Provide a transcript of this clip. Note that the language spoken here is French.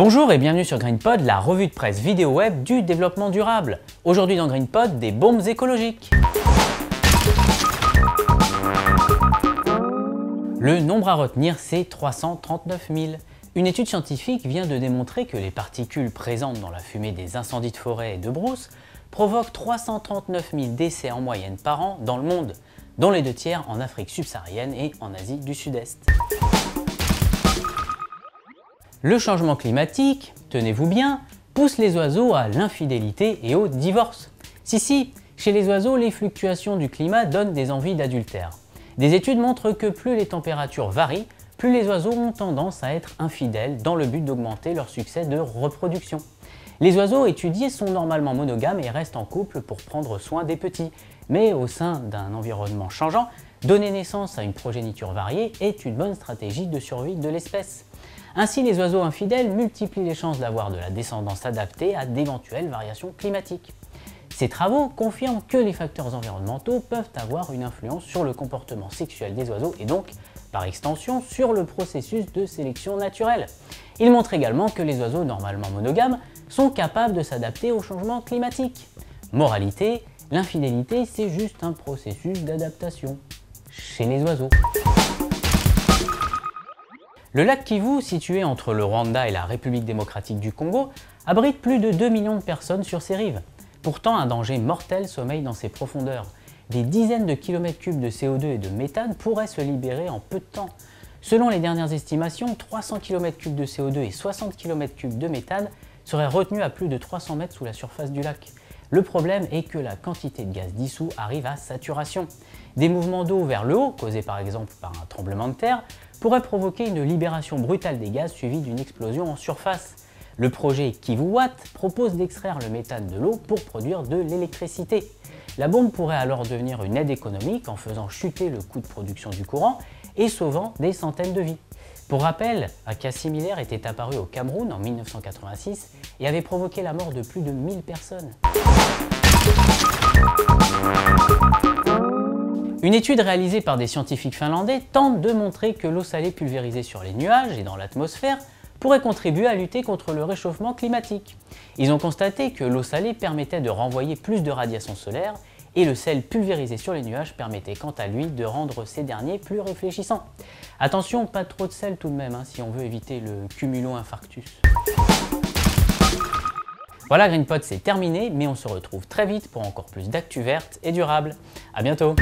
Bonjour et bienvenue sur GreenPod, la revue de presse vidéo web du développement durable. Aujourd'hui dans GreenPod, des bombes écologiques. Le nombre à retenir, c'est 339 000. Une étude scientifique vient de démontrer que les particules présentes dans la fumée des incendies de forêt et de brousse provoquent 339 000 décès en moyenne par an dans le monde, dont les 2/3 en Afrique subsaharienne et en Asie du Sud-Est. Le changement climatique, tenez-vous bien, pousse les oiseaux à l'infidélité et au divorce. Si, chez les oiseaux, les fluctuations du climat donnent des envies d'adultère. Des études montrent que plus les températures varient, plus les oiseaux ont tendance à être infidèles dans le but d'augmenter leur succès de reproduction. Les oiseaux étudiés sont normalement monogames et restent en couple pour prendre soin des petits. Mais au sein d'un environnement changeant, donner naissance à une progéniture variée est une bonne stratégie de survie de l'espèce. Ainsi, les oiseaux infidèles multiplient les chances d'avoir de la descendance adaptée à d'éventuelles variations climatiques. Ces travaux confirment que les facteurs environnementaux peuvent avoir une influence sur le comportement sexuel des oiseaux et donc, par extension, sur le processus de sélection naturelle. Ils montrent également que les oiseaux normalement monogames sont capables de s'adapter au changement climatique. Moralité, l'infidélité, c'est juste un processus d'adaptation chez les oiseaux. Le lac Kivu, situé entre le Rwanda et la République démocratique du Congo, abrite plus de 2 millions de personnes sur ses rives. Pourtant, un danger mortel sommeille dans ses profondeurs. Des dizaines de kilomètres cubes de CO2 et de méthane pourraient se libérer en peu de temps. Selon les dernières estimations, 300 km3 de CO2 et 60 km3 de méthane seraient retenus à plus de 300 mètres sous la surface du lac. Le problème est que la quantité de gaz dissous arrive à saturation. Des mouvements d'eau vers le haut, causés par exemple par un tremblement de terre, pourraient provoquer une libération brutale des gaz suivie d'une explosion en surface. Le projet KivuWatt propose d'extraire le méthane de l'eau pour produire de l'électricité. La bombe pourrait alors devenir une aide économique en faisant chuter le coût de production du courant et sauvant des centaines de vies. Pour rappel, un cas similaire était apparu au Cameroun en 1986 et avait provoqué la mort de plus de 1000 personnes. Une étude réalisée par des scientifiques finlandais tente de montrer que l'eau salée pulvérisée sur les nuages et dans l'atmosphère pourrait contribuer à lutter contre le réchauffement climatique. Ils ont constaté que l'eau salée permettait de renvoyer plus de radiation solaire et le sel pulvérisé sur les nuages permettait quant à lui de rendre ces derniers plus réfléchissants. Attention, pas trop de sel tout de même, si on veut éviter le cumulo-infarctus. Voilà, GreenPod, c'est terminé, mais on se retrouve très vite pour encore plus d'actu verte et durable. À bientôt!